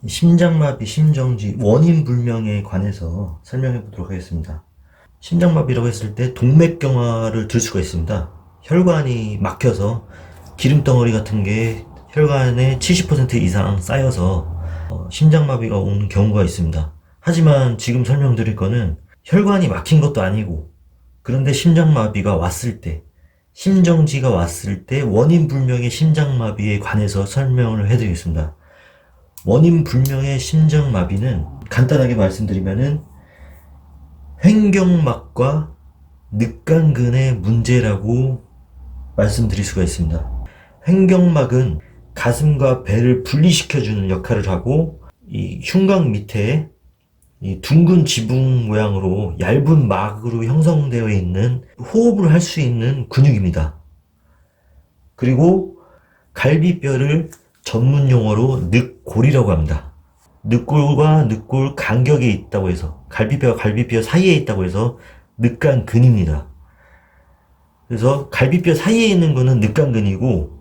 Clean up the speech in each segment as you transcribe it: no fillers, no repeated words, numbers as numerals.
심장마비, 심정지, 원인 불명에 관해서 설명해 보도록 하겠습니다. 심장마비라고 했을 때 동맥경화를 들 수가 있습니다. 혈관이 막혀서 기름덩어리 같은 게 혈관에 70% 이상 쌓여서 심장마비가 오는 경우가 있습니다. 하지만 지금 설명드릴 거는 혈관이 막힌 것도 아니고, 그런데 심장마비가 왔을 때, 심정지가 왔을 때 원인 불명의 심장마비에 관해서 설명을 해드리겠습니다. 원인 불명의 심장마비는 간단하게 말씀드리면은 횡격막과 늑간근의 문제라고 말씀드릴 수가 있습니다. 횡격막은 가슴과 배를 분리시켜주는 역할을 하고, 이 흉곽 밑에 이 둥근 지붕 모양으로 얇은 막으로 형성되어 있는 호흡을 할 수 있는 근육입니다. 그리고 갈비뼈를 전문 용어로 늑골이라고 합니다. 늑골과 늑골 간격에 있다고 해서, 갈비뼈와 갈비뼈 사이에 있다고 해서 늑간근입니다. 그래서 갈비뼈 사이에 있는 거는 늑간근이고,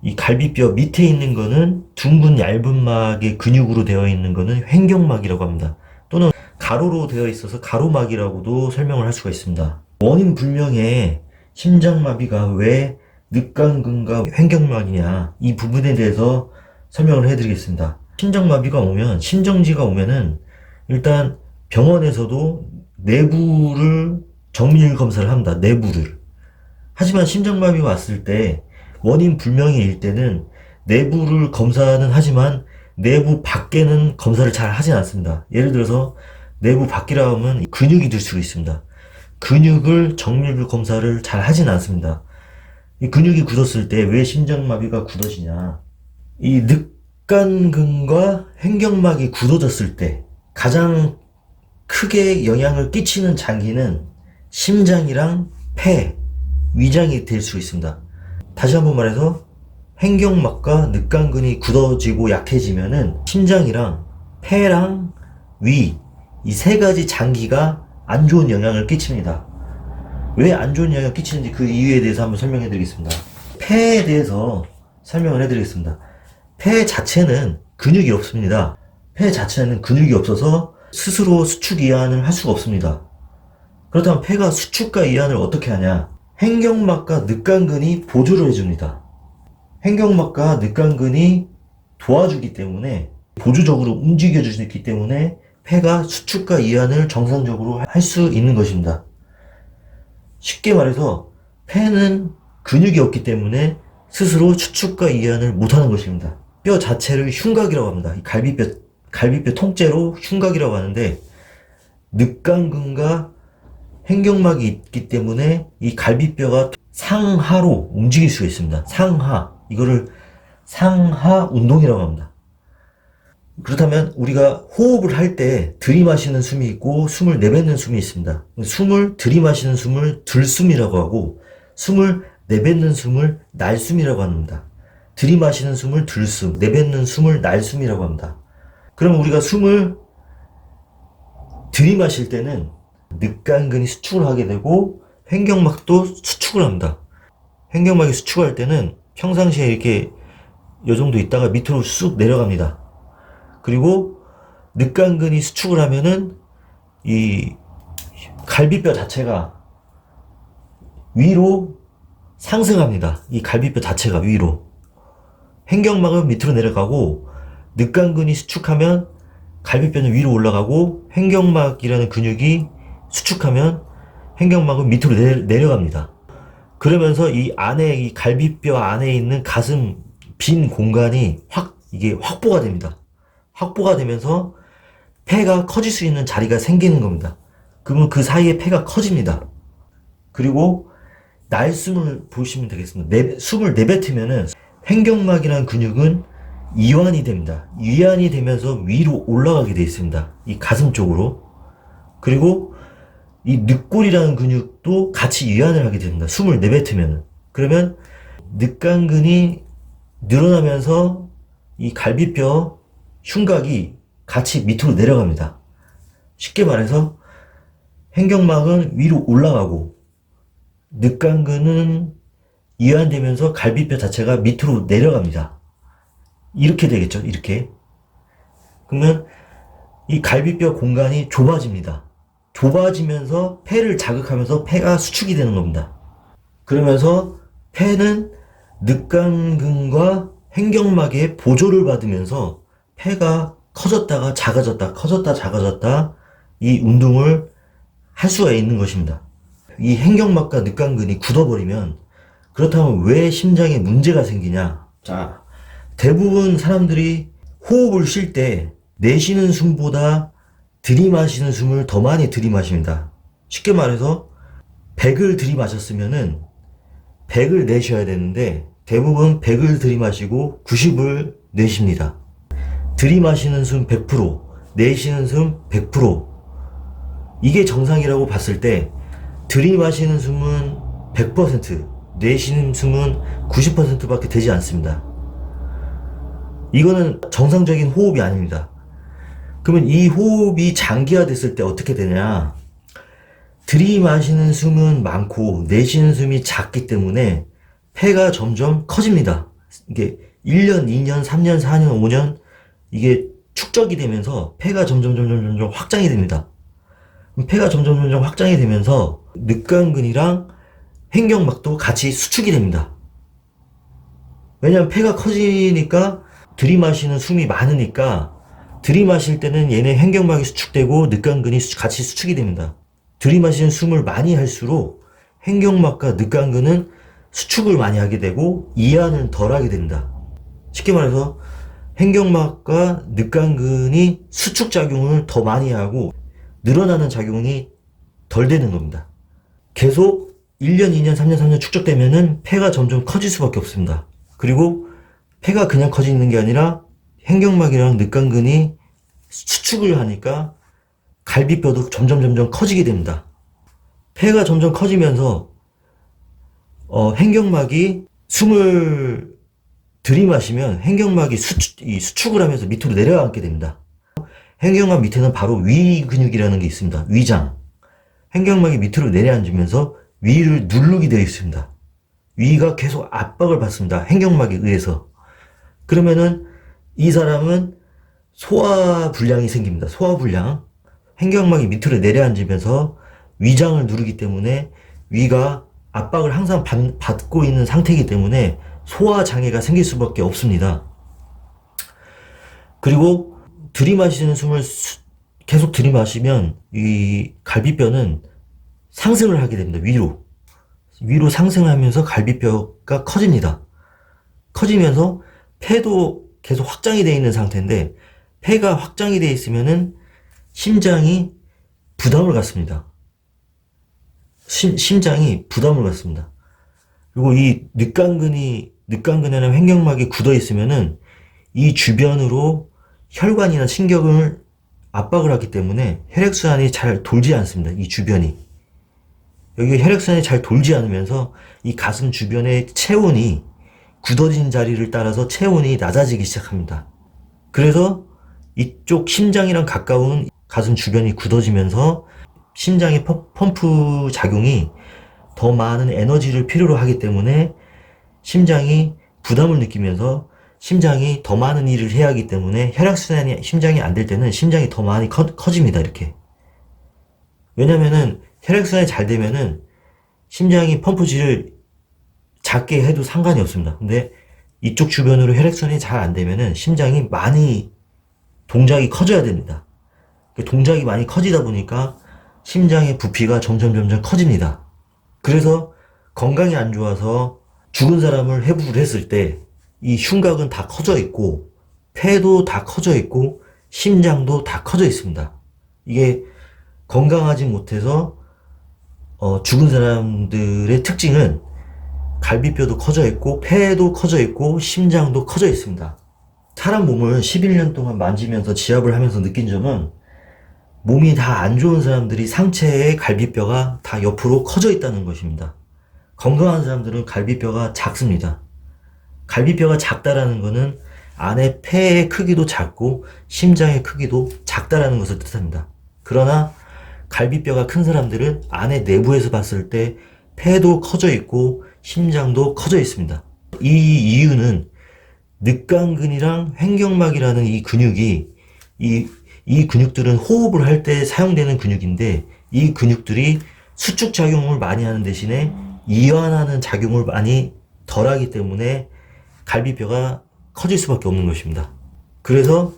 이 갈비뼈 밑에 있는 거는 둥근 얇은 막의 근육으로 되어 있는 거는 횡격막이라고 합니다. 또는 가로로 되어 있어서 가로막이라고도 설명을 할 수가 있습니다. 원인 불명의 심장마비가 왜 늑간근과 횡격막이냐, 이 부분에 대해서 설명을 해드리겠습니다. 심장마비가 오면, 심정지가 오면은 일단 병원에서도 내부를 정밀 검사를 합니다. 내부를. 하지만 심장마비가 왔을 때 원인 불명일 때는 내부를 검사는 하지만 내부 밖에는 검사를 잘 하진 않습니다. 예를 들어서 내부 밖이라 하면 근육이 들 수가 있습니다. 근육을 정밀 검사를 잘 하진 않습니다. 이 근육이 굳었을 때 왜 심장마비가 굳어지냐, 이 늑간근과 횡격막이 굳어졌을 때 가장 크게 영향을 끼치는 장기는 심장이랑 폐, 위장이 될 수 있습니다. 다시 한번 말해서 횡격막과 늑간근이 굳어지고 약해지면은 심장이랑 폐랑 위, 이 세 가지 장기가 안 좋은 영향을 끼칩니다. 왜 안 좋은 영향을 끼치는지 그 이유에 대해서 한번 설명해 드리겠습니다. 폐에 대해서 설명을 해 드리겠습니다. 폐 자체는 근육이 없습니다. 폐 자체는 근육이 없어서 스스로 수축 이완을 할 수가 없습니다. 그렇다면 폐가 수축과 이완을 어떻게 하냐? 횡격막과 늑간근이 보조를 해줍니다. 횡격막과 늑간근이 도와주기 때문에, 보조적으로 움직여주기 때문에 폐가 수축과 이완을 정상적으로 할 수 있는 것입니다. 쉽게 말해서 폐는 근육이 없기 때문에 스스로 수축과 이완을 못하는 것입니다. 뼈 자체를 흉곽이라고 합니다. 이 갈비뼈 통째로 흉곽이라고 하는데, 늑간근과 횡격막이 있기 때문에 이 갈비뼈가 상하로 움직일 수가 있습니다. 상하. 이거를 상하 운동이라고 합니다. 그렇다면 우리가 호흡을 할 때 들이마시는 숨이 있고 숨을 내뱉는 숨이 있습니다. 숨을 들이마시는 숨을 들숨이라고 하고, 숨을 내뱉는 숨을 날숨이라고 합니다. 들이마시는 숨을 들숨, 내뱉는 숨을 날숨이라고 합니다. 그럼 우리가 숨을 들이마실 때는 늑간근이 수축을 하게 되고 횡격막도 수축을 합니다. 횡격막이 수축할 때는 평상시에 이렇게 요 정도 있다가 밑으로 쑥 내려갑니다. 그리고 늑간근이 수축을 하면은 이 갈비뼈 자체가 위로 상승합니다. 이 갈비뼈 자체가 위로. 횡격막은 밑으로 내려가고, 늑간근이 수축하면 갈비뼈는 위로 올라가고, 횡격막이라는 근육이 수축하면 횡격막은 밑으로 내려갑니다. 그러면서 이 안에, 이 갈비뼈 안에 있는 가슴 빈 공간이 이게 확보가 됩니다. 확보가 되면서 폐가 커질 수 있는 자리가 생기는 겁니다. 그러면 그 사이에 폐가 커집니다. 그리고 날숨을 보시면 되겠습니다. 숨을 내뱉으면은 횡격막이라는 근육은 이완이 됩니다. 이완이 되면서 위로 올라가게 되어 있습니다. 이 가슴 쪽으로. 그리고 이 늑골이라는 근육도 같이 이완을 하게 됩니다. 숨을 내뱉으면. 그러면 늑간근이 늘어나면서 이 갈비뼈 흉곽이 같이 밑으로 내려갑니다. 쉽게 말해서 횡격막은 위로 올라가고, 늑간근은 이완되면서 갈비뼈 자체가 밑으로 내려갑니다. 이렇게 되겠죠. 이렇게. 그러면 이 갈비뼈 공간이 좁아집니다. 좁아지면서 폐를 자극하면서 폐가 수축이 되는 겁니다. 그러면서 폐는 늑간근과 횡격막의 보조를 받으면서 폐가 커졌다가 작아졌다, 커졌다 작아졌다 이 운동을 할 수가 있는 것입니다. 이 횡격막과 늑간근이 굳어버리면, 그렇다면 왜 심장에 문제가 생기냐? 자, 대부분 사람들이 호흡을 쉴 때 내쉬는 숨보다 들이마시는 숨을 더 많이 들이마십니다. 쉽게 말해서 100을 들이마셨으면은 100을 내쉬어야 되는데 대부분 100을 들이마시고 90을 내쉽니다. 들이마시는 숨 100%, 내쉬는 숨 100%. 이게 정상이라고 봤을 때 들이마시는 숨은 100%, 내쉬는 숨은 90%밖에 되지 않습니다. 이거는 정상적인 호흡이 아닙니다. 그러면 이 호흡이 장기화됐을 때 어떻게 되냐? 들이마시는 숨은 많고 내쉬는 숨이 작기 때문에 폐가 점점 커집니다. 이게 1년, 2년, 3년, 4년, 5년 이게 축적이 되면서 폐가 점점 확장이 됩니다. 폐가 점점 확장이 되면서 늑간근이랑 횡격막도 같이 수축이 됩니다. 왜냐면 폐가 커지니까 들이마시는 숨이 많으니까 들이마실 때는 얘네 횡격막이 수축되고 늑간근이 같이 수축이 됩니다. 들이마시는 숨을 많이 할수록 횡격막과 늑간근은 수축을 많이 하게 되고 이완은 덜 하게 됩니다. 쉽게 말해서 횡격막과 늑간근이 수축 작용을 더 많이 하고 늘어나는 작용이 덜 되는 겁니다. 계속 1년, 2년, 3년, 3년 축적되면은 폐가 점점 커질 수밖에 없습니다. 그리고 폐가 그냥 커지는 게 아니라 횡격막이랑 늑간근이 수축을 하니까 갈비뼈도 점점 커지게 됩니다. 폐가 점점 커지면서 횡격막이 숨을 들이마시면 횡격막이 수축을 하면서 밑으로 내려앉게 됩니다. 횡격막 밑에는 바로 위 근육이라는 게 있습니다. 위장. 횡격막이 밑으로 내려앉으면서 위를 누르게 되어 있습니다. 위가 계속 압박을 받습니다. 횡격막에 의해서. 그러면은 이 사람은 소화불량이 생깁니다. 소화불량. 횡격막이 밑으로 내려앉으면서 위장을 누르기 때문에 위가 압박을 항상 받고 있는 상태이기 때문에 소화장애가 생길 수밖에 없습니다. 그리고 들이마시는 숨을 계속 들이마시면 이 갈비뼈는 상승을 하게 됩니다. 위로 상승하면서 갈비뼈가 커집니다. 커지면서 폐도 계속 확장이 되어 있는 상태인데, 폐가 확장이 되어 있으면은 심장이 부담을 갖습니다. 심장이 부담을 갖습니다. 그리고 이 늑간근이나 횡격막이 굳어 있으면은 이 주변으로 혈관이나 신경을 압박을 하기 때문에 혈액순환이 잘 돌지 않습니다. 이 주변이. 여기 혈액순환이 잘 돌지 않으면서 이 가슴 주변의 체온이 굳어진 자리를 따라서 체온이 낮아지기 시작합니다. 그래서 이쪽 심장이랑 가까운 가슴 주변이 굳어지면서 심장의 펌프 작용이 더 많은 에너지를 필요로 하기 때문에 심장이 부담을 느끼면서 심장이 더 많은 일을 해야 하기 때문에 혈액순환이 심장이 안 될 때는 심장이 더 많이 커집니다. 이렇게. 왜냐면은 혈액순환이 잘 되면은 심장이 펌프질을 작게 해도 상관이 없습니다. 근데 이쪽 주변으로 혈액순환이 잘 안 되면은 심장이 많이 동작이 커져야 됩니다. 동작이 많이 커지다 보니까 심장의 부피가 점점 커집니다. 그래서 건강이 안 좋아서 죽은 사람을 회부를 했을 때 이 흉곽은 다 커져 있고 폐도 다 커져 있고 심장도 다 커져 있습니다. 이게 건강하지 못해서 죽은 사람들의 특징은 갈비뼈도 커져 있고 폐도 커져 있고 심장도 커져 있습니다. 사람 몸을 11년 동안 만지면서 지압을 하면서 느낀 점은 몸이 다 안 좋은 사람들이 상체에 갈비뼈가 다 옆으로 커져 있다는 것입니다. 건강한 사람들은 갈비뼈가 작습니다. 갈비뼈가 작다라는 것은 안에 폐의 크기도 작고 심장의 크기도 작다라는 것을 뜻합니다. 그러나 갈비뼈가 큰 사람들은 안에 내부에서 봤을 때 폐도 커져 있고 심장도 커져 있습니다. 이 이유는 늑간근이랑 횡격막이라는 이 근육이 이 근육들은 호흡을 할 때 사용되는 근육인데, 이 근육들이 수축 작용을 많이 하는 대신에 이완하는 작용을 많이 덜 하기 때문에 갈비뼈가 커질 수밖에 없는 것입니다. 그래서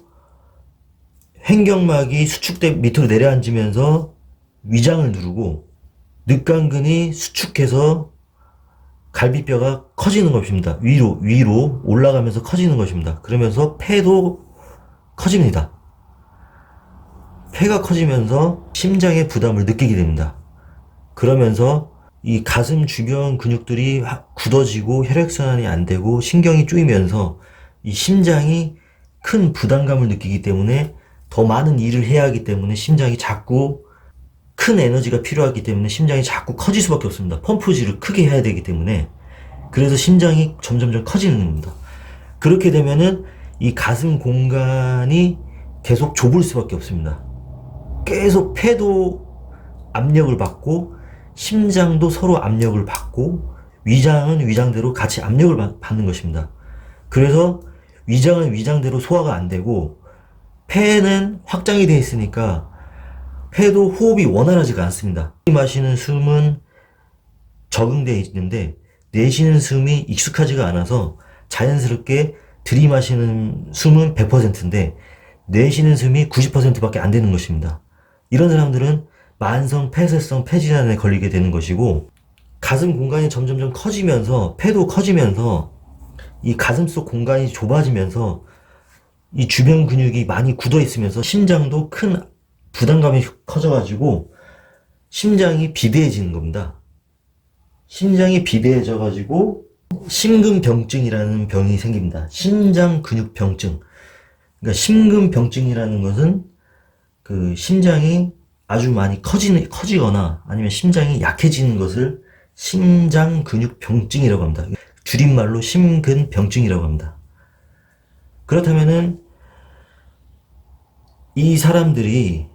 횡격막이 수축돼 밑으로 내려앉으면서 위장을 누르고 늑간근이 수축해서 갈비뼈가 커지는 것입니다. 위로 올라가면서 커지는 것입니다. 그러면서 폐도 커집니다. 폐가 커지면서 심장의 부담을 느끼게 됩니다. 그러면서 이 가슴 주변 근육들이 굳어지고 혈액순환이 안 되고 신경이 쪼이면서 이 심장이 큰 부담감을 느끼기 때문에 더 많은 일을 해야 하기 때문에 심장이 자꾸 큰 에너지가 필요하기 때문에 심장이 자꾸 커질 수밖에 없습니다. 펌프질을 크게 해야 되기 때문에. 그래서 심장이 점점점 커지는 겁니다. 그렇게 되면은 이 가슴 공간이 계속 좁을 수밖에 없습니다. 계속 폐도 압력을 받고 심장도 서로 압력을 받고 위장은 위장대로 같이 압력을 받는 것입니다. 그래서 위장은 위장대로 소화가 안 되고 폐는 확장이 되어 있으니까 폐도 호흡이 원활하지가 않습니다. 마시는 숨은 적응되어 있는데 내쉬는 숨이 익숙하지가 않아서 자연스럽게 들이마시는 숨은 100%인데 내쉬는 숨이 90%밖에 안 되는 것입니다. 이런 사람들은 만성 폐쇄성 폐질환에 걸리게 되는 것이고, 가슴 공간이 점점점 커지면서 폐도 커지면서 이 가슴 속 공간이 좁아지면서 이 주변 근육이 많이 굳어 있으면서 심장도 큰 부담감이 커져가지고 심장이 비대해지는 겁니다. 심장이 비대해져가지고 심근병증이라는 병이 생깁니다. 심장근육병증. 그러니까 심근병증이라는 것은 그 심장이 아주 많이 커지거나 아니면 심장이 약해지는 것을 심장근육병증이라고 합니다. 줄임말로 심근병증이라고 합니다. 그렇다면은 이 사람들이